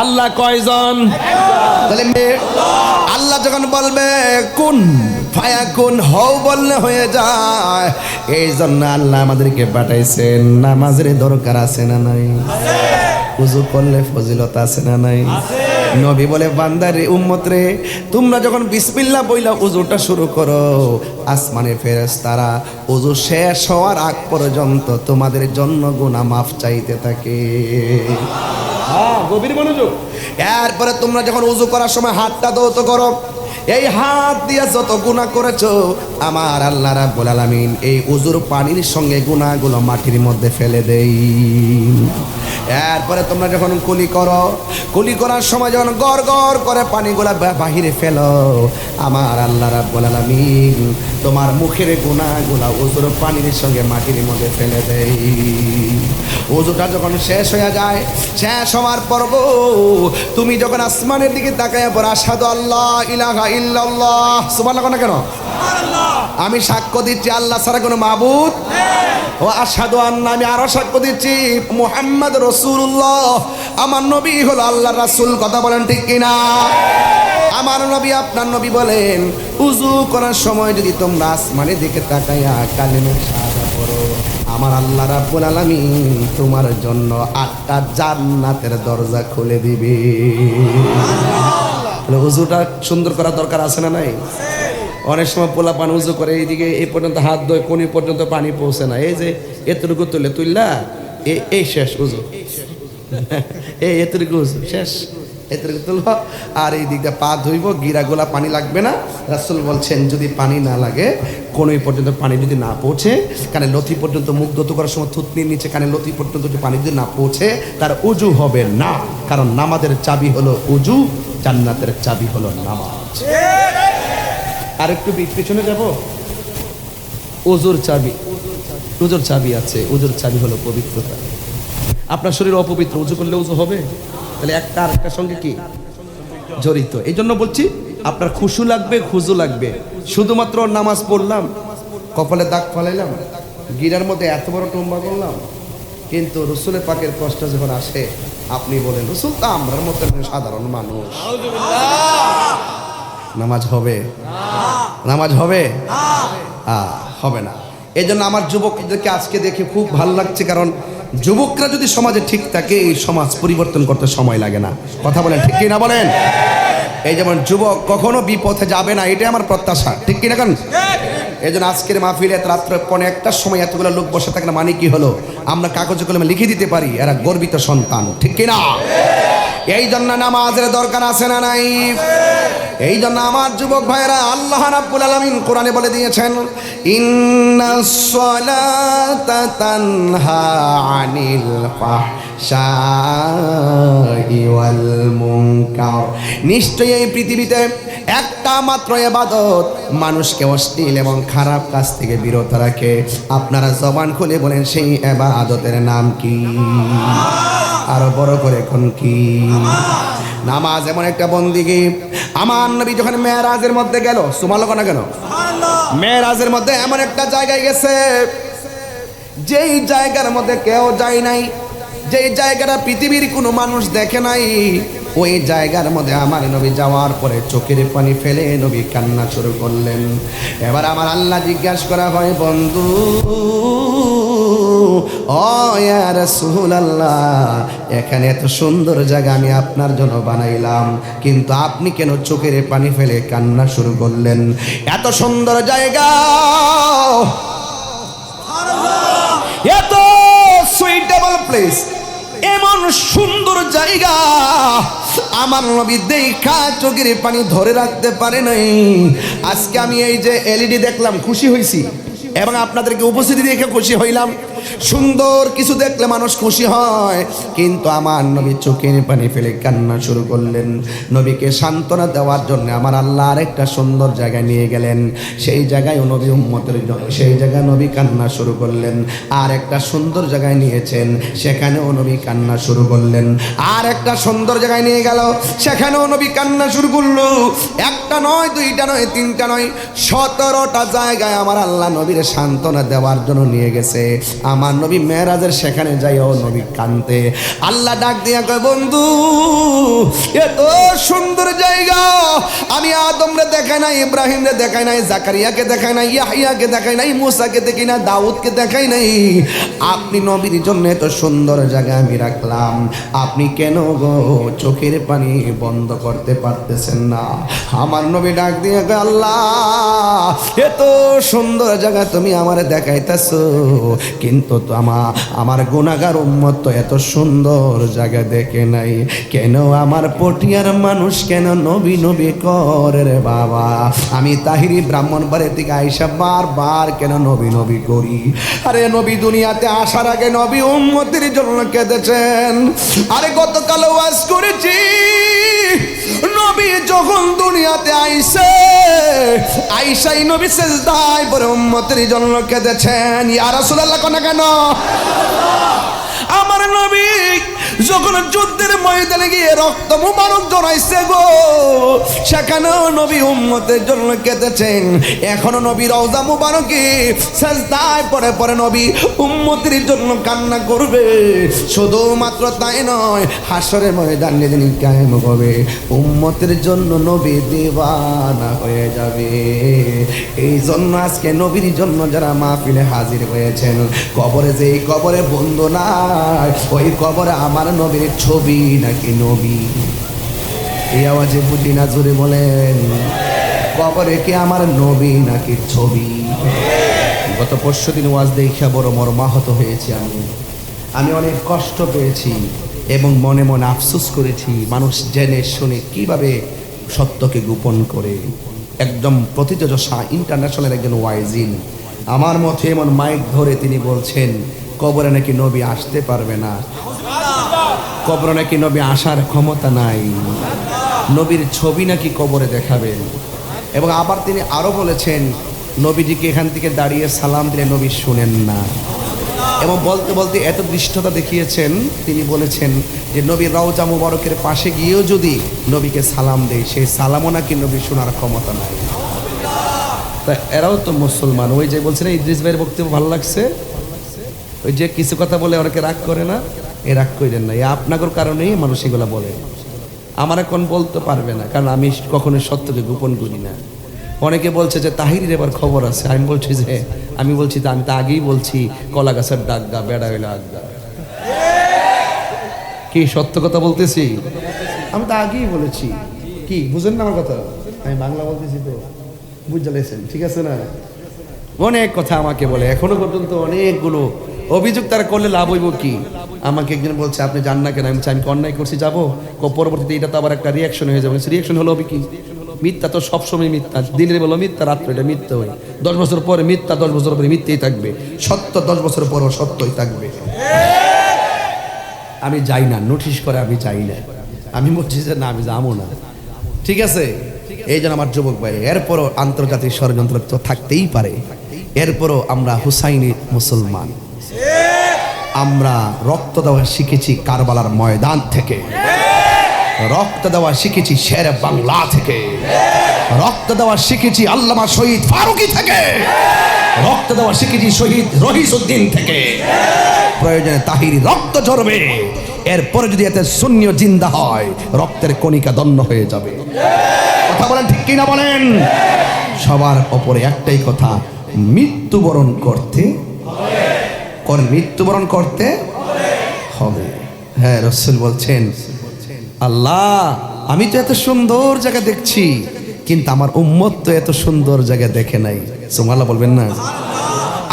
আল্লাহ কয়জন? তাহলে আল্লাহ যখন বলবে কুন ফায়াকুন, হও বললে হয়ে যায়। এই জন্য আল্লাহ আমাদেরকে পাঠাইছেন। নামাজের দরকার আছে না নাই? ওযু করলে ফজিলত আছে না নাই? নবী বলে বান্দারে উম্মত রে, তোমরা যখন বিসমিল্লাহ বইলা ওযুটা শুরু করো, আসমানে ফেরেশতারা ওযু শেষ হওয়ার আগ পর্যন্ত তোমাদের জন্য গুনাহ মাফ চাইতে থাকে। গভীর মনোযোগ। এরপরে তোমরা যখন ওযু করার সময় হাতটা ধৌত করো, এই হাত দিয়ে যত গুনাহ করেছো আমার আল্লাহ রাব্বুল আলামিন এই উজুর পানির সঙ্গে গুনাহগুলো মাটির মধ্যে ফেলে দেই। এরপরে তোমরা যখন কুলি করো, কুলি করার সময় যখন গড় গড় করে পানিগুলা বাহিরে ফেলো, আমার আল্লাহ রাব্বুল আলামিন তোমার মুখের গুনাহগুলা উজুর পানির সঙ্গে মাটির মধ্যে ফেলে দেই। ওযুটা যখন শেষ হয়ে যায়, শেষ হওয়ার পর তুমি যখন আসমানের দিকে তাকায় পর আশহাদু আল্লাহ ইলাহা ইল্লাল্লাহ, সুবহানাল্লাহ না কেন? আমি সাক্ষ্য দিচ্ছি আল্লাহ ছাড়া কোনো মাবুদ নেই। ও আশহাদু আন্না, আমি আরো সাক্ষ্য দিচ্ছি মুহাম্মদ রাসূলুল্লাহ, আমার নবী হলো আল্লাহর রাসূল। কথা বলেন ঠিক কিনা? আমার নবী আপনার নবী বলেন উযু করার সময় যদি তোমরা আসমানের দিকে তাকায়া কালিমা শাহাদা পড়ো, আমার আল্লাহ রাব্বুল আলামিন তোমার জন্য 8টা জান্নাতের দরজা খুলে দিবে। উযুটা সুন্দর করা দরকার আছে না নাই? অনেক সময় পোলা পান উজু করে এইদিকে এই পর্যন্ত হাত ধোয়, কোনি পর্যন্ত পানি পৌঁছে না, এই যে এতটুকু তুললা এই শেষ উজু, এতটুকু উজু শেষ, এতটুকু তুলব আর এই দিকটা পা ধুইব, গিরাগুলা পানি লাগবে না। রাসূল বলছেন যদি পানি না লাগে, কোন পর্যন্ত পানি যদি না পৌঁছে, কানে লথি পর্যন্ত মুখ ধুতে করার সময় থুতনির নিচে কানে লথি পর্যন্ত যদি পানি যদি না পৌঁছে, তার উজু হবে না। কারণ নামাজের চাবি হলো উজু, জান্নাতের চাবি হলো নামাজ। আর একটু পিছনে যাব, ওজুর চাবি, উজুর চাবি আছে, উজুর চাবি হলো পবিত্রতা। আপনার শরীর অপবিত্র, উজু করলে উজু হবে? তাহলে একটা আর একটার সঙ্গে কি জড়িত। এই জন্য বলছি আপনার খুশু লাগবে, খুজু লাগবে। শুধুমাত্র নামাজ পড়লাম, কপালে দাগ ফালাইলাম, গিরার মধ্যে এত বড় টুম্বা করলাম, কিন্তু রসুলের পাকের কষ্ট যখন আসে আপনি বলেন রসুল তো আমরার মতো সাধারণ মানুষ, নামাজ হবে? নামাজ হবে? হবে না। এই জন্য আমার যুবকদেরকে আজকে দেখে খুব ভালো লাগছে, কারণ যুবকরা যদি সমাজে ঠিক থাকে এই সমাজ পরিবর্তন করতে সময় লাগে না। কথা বলেন ঠিক কিনা বলেন? এই যেমন যুবক কখনো বিপথে যাবে না, এটাই আমার প্রত্যাশা, ঠিক কিনা? কারণ এই জন্য আজকের মাহফিলে রাত্রে 1টার সময় এতগুলো লোক বসে থাকে না, মানে কি হলো? আমরা কাগজে কলমে লিখে দিতে পারি এরা গর্বিত সন্তান, ঠিক কিনা? এই জন্য নামাজের দরকার আছে না নাই? এই জন্য আমার যুবক ভাইরা আল্লাহ রাব্বুল আলামিন কোরআনে বলে দিয়েছেন ইন্নাস সালাতা তানহা আনিল ফাহশাই ওয়াল মুনকার। নিশ্চয়ই এই পৃথিবীতে একটা মাত্র ইবাদত মানুষকে অশ্লীল এবং খারাপ কাজ থেকে বিরত রাখে। আপনারা জবান খুলে বলেন সেই ইবাদতের নাম কি? আরো বড় করে কোন কি? নামাজ এমন একটা বন্দিগি। আমার নবী যখন মেরাজের মধ্যে গেল, সুবহানাল্লাহ না কেন? মেরাজের মধ্যে এমন একটা জায়গায় গেছে যেই জায়গার মধ্যে কেউ যায় নাই, যেই জায়গাটা পৃথিবীর কোনো মানুষ দেখে নাই, ওই জায়গার মধ্যে আমার নবী যাওয়ার পরে চোখের পানি ফেলে নবী কান্না শুরু করলেন। এবার আমার আল্লাহ জিজ্ঞাসা করা হয় বন্ধু ও ইয়া রাসূলুল্লাহ, এখানে এত সুন্দর জায়গা আমি আপনার জন্য বানাইলাম, কিন্তু আপনি কেন চোখের পানি ফেলে কান্না শুরু করলেন? এত সুন্দর জায়গা, এত সুইটেবল প্লেস, এমন সুন্দর জায়গা আমার নবী দেখা চোখের পানি ধরে রাখতে পারে নাই। আজকে আমি এই যে এলইডি দেখলাম খুশি হয়েছি, এবং আপনাদেরকে উপস্থিতি দেখে খুশি হইলাম। সুন্দর কিছু দেখলে মানুষ খুশি হয়, কিন্তু আমার নবী চোখের পানি ফেলে কান্না শুরু করলেন। নবীকে সান্ত্বনা দেওয়ার জন্য আমার আল্লাহ আরেকটা সুন্দর জায়গায় নিয়ে গেলেন। সেই জায়গায় নবী উম্মতের জন্য, সেই জায়গায় নবী কান্না শুরু করলেন। আর একটা সুন্দর জায়গায় নিয়েছেন, সেখানেও নবী কান্না শুরু করলেন। আর একটা সুন্দর জায়গায় নিয়ে গেল, সেখানেও নবী কান্না শুরু করলো। একটা নয়, দুইটা নয়, তিনটা নয়, 17টা জায়গায় আমার আল্লাহ নবীর সান্ত্বনা দেওয়ার জন্য নিয়ে গেছে। আমার নবী মেরাজের সেখানে যাইও নবী কাঁদতে। আল্লাহ ডাক দিয়া কয় বন্ধু এত সুন্দর জায়গা আমি আদমরে দেখাই নাই, ইব্রাহিমরে দেখাই নাই, জাকারিয়াকে দেখাই নাই, ইয়াহইয়াকে দেখাই নাই, মুসাকে দেখি না, দাউদকে দেখাই নাই। আপনি নবীর জন্য এত সুন্দর জায়গা আমি রাখলাম, আপনি কেন গো চোখের পানি বন্ধ করতে পারতেছেন না? আমার নবী ডাক দিয়া কয় আল্লাহ এত সুন্দর জায়গা তুমি আমারে দেখাইতেছো, কিন্তু কিন্তু আমার গুনাহগার উম্মত তো এত সুন্দর জায়গা দেখে নাই। কেন আমার পটিয়ার মানুষ কেন নবী নবী করে রে বাবা? আমি তাহিরি ব্রাহ্মণবাড়ি থেকে আইসা বারবার কেন নবী নবী করি? আরে নবী দুনিয়াতে আসার আগে নবী উম্মতের জন্য কেঁদেছেন। আরে গতকাল ওয়াজ করেছি, নবী যখন দুনিয়াতে আইসাই নবী সেজদায় পড়ে উম্মতের জন্য কেঁদেছেন। ইয়া রাসূলুল্লাহ কোন কেন? আমার নবী যখন যুদ্ধের ময়দানে গিয়ে রক্ত মুবারক জড়াইছে গো, সেখানেও নবী উম্মতের জন্য কেঁদেছেন। এখনো নবী রওজা মুবারকে সাজদায় পড়ে পড়ে নবী উম্মতের জন্য কান্না করবে। শুধুমাত্র তাই নয়, হাসরের ময়দানে যেদিন কায়েম হবে উম্মতের জন্য নবী দিওয়ানা হয়ে যাবে। এই জন্য আজকে নবীর জন্য যারা মাহফিলে হাজির হয়েছেন, কবরে যে কবরে বন্ধু নাই, ওই কবরে আমার নবীর ছবি নাকি নবী? এই আওয়াজে বুঝি না, জোরে বলেন, কবরে কি আমার নবী নাকি ছবি? গত পরশু দিন ওয়াজ দেখে বড় মর্মাহত হয়েছি। আমি অনেক কষ্ট পেয়েছি এবং মনে মনে আফসোস করেছি, মানুষ জেনে শুনে কিভাবে সত্যকে গোপন করে। একদম প্রতিযোজা ইন্টারন্যাশনাল একজন ওয়াইজিন আমার মতে এমন মাইক ধরে তিনি বলছেন কবরে নাকি নবী আসতে পারবে না, কবরে নাকি নবী আসার ক্ষমতা নাই, নবীর ছবি নাকি কবরে দেখাবেন। এবং আবার তিনি আরো বলেছেন নবীজিকে এখান থেকে দাঁড়িয়ে সালাম দিলে নবী শুনেন না। এবং বলতে বলতে এত দৃষ্টতা দেখিয়েছেন, তিনি বলেছেন যে নবীর রওজা মুবারকের পাশে গিয়েও যদি নবীকে সালাম দেয়, সেই সালামও নাকি নবী শোনার ক্ষমতা নাই। তা এরাও তো মুসলমান। ওই যে বলছেন ইদ্রিস ভাইয়ের বক্তব্য ভালো লাগছে, ওই যে কিছু কথা বলে অনেকে রাগ করে না, এ রাগ করেন না, আপনাদের কারণেই মানুষ এগুলো বলে। আমার এখন বলতে পারবে না, কারণ আমি কখনো সত্যকে গোপন করি না। অনেকে বলছে যে তাহিরের এবার খবর আছে, আমি বলছি যে আমি তো আগেই বলছি কলা গাছের ডাক গা বেড়া হইলে আড্ডা। কি সত্য কথা বলতেছি? আমি তো আগেই বলেছি। কি বুঝেন না আমার কথা? আমি বাংলা বলতেছি তো বুঝতে লেছেন, ঠিক আছে না? অনেক কথা আমাকে বলে, এখনো পর্যন্ত অনেকগুলো অভিযোগ তারা করলে লাভ হইব কি? আমাকে একজন বলছে আপনি জান না কেন? আমি বলছি আমি অন্যায় করছি যাবো, পরবর্তীতে এটা তো আবার একটা রিয়াকশন হয়ে যাবে। রিয়াকশন হলো কি? মিথ্যা তো সবসময় মিথ্যা, দিনের বেলা মিথ্যা, রাত্রে এটা মিথ্যা হয়। 10 বছর পরে মিথ্যা, 10 বছর পরে মিথ্যেই থাকবে। সত্য 10 বছর পরও সত্যই থাকবে। আমি যাই না, নোটিশ করে আমি যাই না, আমি বলছি যে না আমি যাবো না, ঠিক আছে? এই জন্য আমার যুবক ভাই, এরপরও আন্তর্জাতিক ষড়যন্ত্র তো থাকতেই পারে, এরপরও আমরা হুসাইনি মুসলমান। আমরা রক্ত দেওয়া শিখেছি কারবালার ময়দান থেকে, রক্ত দেওয়া শিখেছি শেরে বাংলা থেকে, রক্ত দেওয়া শিখেছি আল্লামা শহীদ ফারুকী থেকে, রক্ত দেওয়া শিখেছি শহীদ রহিসউদ্দিন থেকে। প্রয়োজনে তাহিরি রক্ত ঝরবে, এরপরে যদি এতে শূন্য জিন্দা হয় রক্তের কণিকা দন্ন হয়ে যাবে। কথা বলেন ঠিক কিনা বলেন? সবার ওপরে একটাই কথা, মৃত্যুবরণ করতে মৃত্যুবরণ করতে হবে। হ্যাঁ, রাসূল বলছেন আল্লাহ আমি তো এত সুন্দর জায়গা দেখছি, কিন্তু আমার উম্মত তো এত সুন্দর জায়গা দেখে নাই। সুবহানাল্লাহ বলবেন না?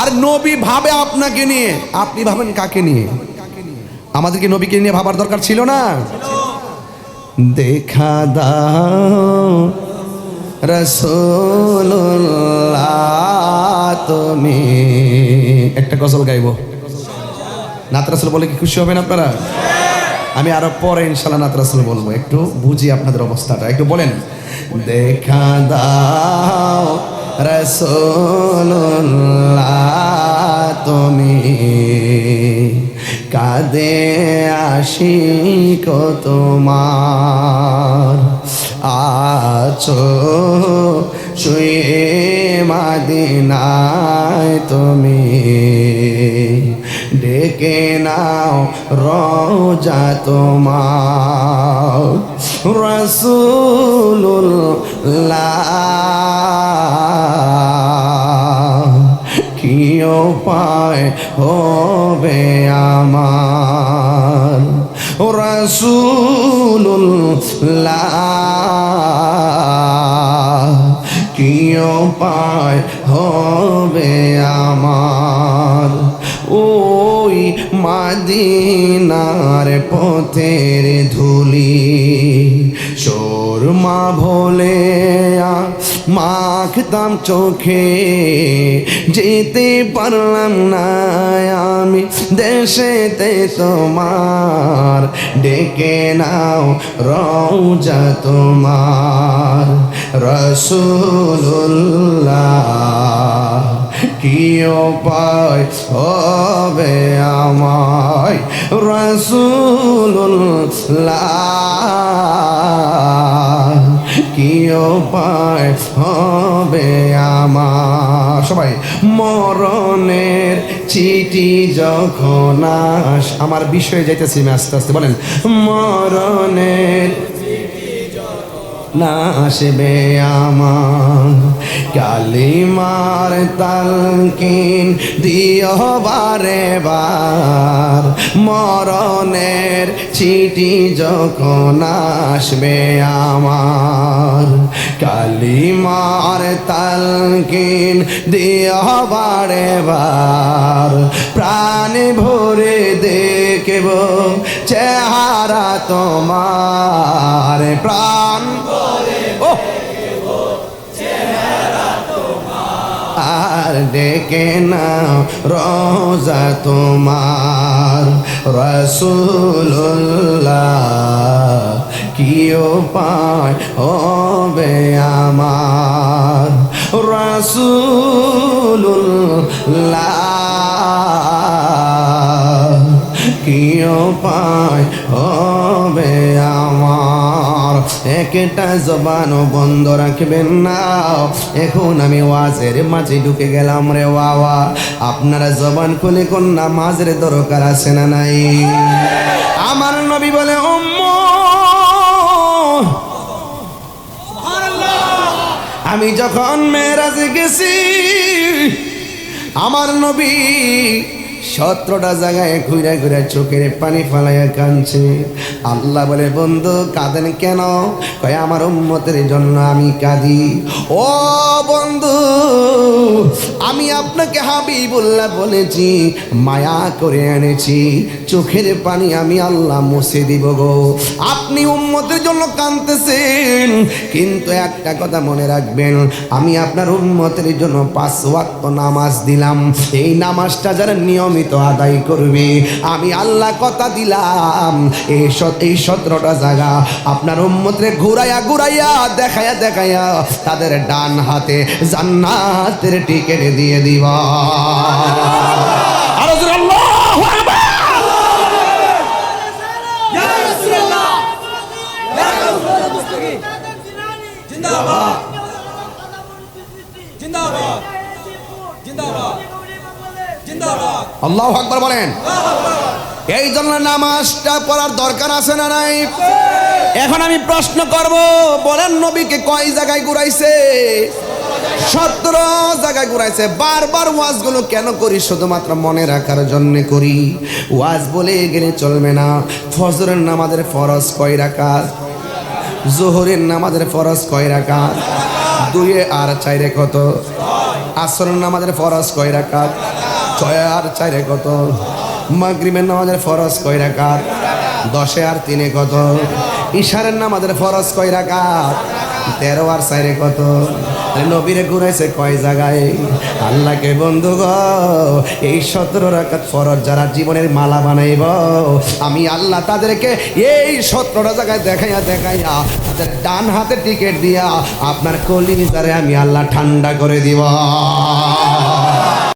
আর নবী ভাবে আপনাকে নিয়ে, আপনি ভাবেন কাকে নিয়ে? আমাদেরকে নবীকে নিয়ে ভাবার দরকার ছিল না? দেখা দাও রাসূলুল্লাহ তুমি, একটা গজল গাইবো, নাত রাসূল বলে কি খুশি হবেন আপনারা? আমি আরো পরে ইনশাআল্লাহ নাত রাসূল বলবো, একটু বুঝি আপনাদের অবস্থাটা, একটু বলেন। দেখা দাও রাসূলুল্লাহ তুমি, কাঁদে আশিক তোমার, আছো শুয়ে মদিনায় তুমি, ডেকে নাও রোজা তোমার, রাসূলুল্লাহ কি উপায় হবে আমার, রাসূলুল্লাহ কি উপায় হবে আমার, ওই মাদিনার পথের ধুলি সুরমা ভোলে মাখতাম চোখে যেতে পারলাম না আমি দেশেতে তোমার ডেকে নাও রওজা তোমার রাসূলুল্লাহ কি উপায় হবে আমায় রাসূলুল্লাহ কি উপায় হবে আমার সবাই মরণের চিঠি যখন আমার বিষয়ে যাইতেছি আমি আস্তে আস্তে বলেন মরণের না আসবে আমার কালিমার তালকিন দিও বারে বার মরণের চিঠি যখন আসবে আমার কালিমার তালকিন দিও বারে বার প্রাণ ভরে দেখব চেহারা তোমার প্রাণ আর ডেকে নাও রওজা তোমার রাসূলুল্লাহ কি উপায় হবে আমার রাসূলুল্লাহ কি উপায় হবে আমার একটা জবানও বন্ধ রাখবেন না এখন আমি ওয়াজের মাঝে ঢুকে গেলাম রে বাবা আপনারা জবান খুলে কোন নামাজের দরকার আছে না নাই আমার নবী বলে আমি যখন মেরাজে গেছি আমার নবী 17টা জায়গায় ঘুরে ঘুরে চোখের পানি ফালাইয়া কাঁদছে আল্লাহ বলে বন্ধু কাঁদেন কেন কয় আমার উম্মতের জন্য আমি কাঁদি ও বন্ধু আমি আপনাকে হাবিবুল্লাহ বলেছি মায়া করে এনেছি চোখের পানি আমি আল্লাহ মুছে দিব গো আপনি উম্মতের জন্য কাঁদতেছেন কিন্তু একটা কথা মনে রাখবেন আমি আপনার উম্মতের জন্য 5 ওয়াক্ত নামাজ দিলাম এই নামাজটা যারা নিয়মিত আদায় করবে আমি আল্লাহ কথা দিলাম এই 17টা জায়গা আপনার উম্মতরে ঘুরাইয়া ঘুরাইয়া দেখাইয়া দেখাইয়া তাদের ডান হাতে জান্নাতের টিকিট দিয়ে দিবা আর আল্লাহু আকবার ইয়া রাসূলুল্লাহ ইয়া রাসূলুল্লাহ মুস্তাকিম জিন্দাবাদ জিন্দাবাদ জিন্দাবাদ জিন্দাবাদ আল্লাহু আকবার বলেন এই জন্য নামাজটা পড়ার দরকার আছে না নাই এখন আমি প্রশ্ন করব বলেন নবীকে কয় জায়গায় ঘুরাইছে 17 জায়গায় ঘুরাইছে বারবার ওয়াজগুলো কেন করি শুধুমাত্র মনে রাখার জন্য করি ওয়াজ বলে গেলে চলবে না ফজরের নামাজের ফরজ কয় রাকাত যোহরের নামাজের ফরজ কয় রাকাত 2 আর 4 কত আসরের নামাজের ফরজ কয় রাকাত 6 আর 4 কত মাগরিবের নামাজের ফরজ কয় রাকাত 10 আর 3 কত ইশারের নামাজের ফরজ কয় রাকাত 13 আর 4 কত নবীরে ঘুরাইছে কয় জায়গায় আল্লাহকে বন্ধু গো এই 17 রাকাত ফরজ যারা জীবনের মালা বানাইব আমি আল্লাহ তাদেরকে এই 17টা জায়গায় দেখাইয়া দেখাইয়া তাদের ডান হাতে টিকিট দিয়া আপনার কলিজারে আমি আল্লাহ ঠান্ডা করে দিব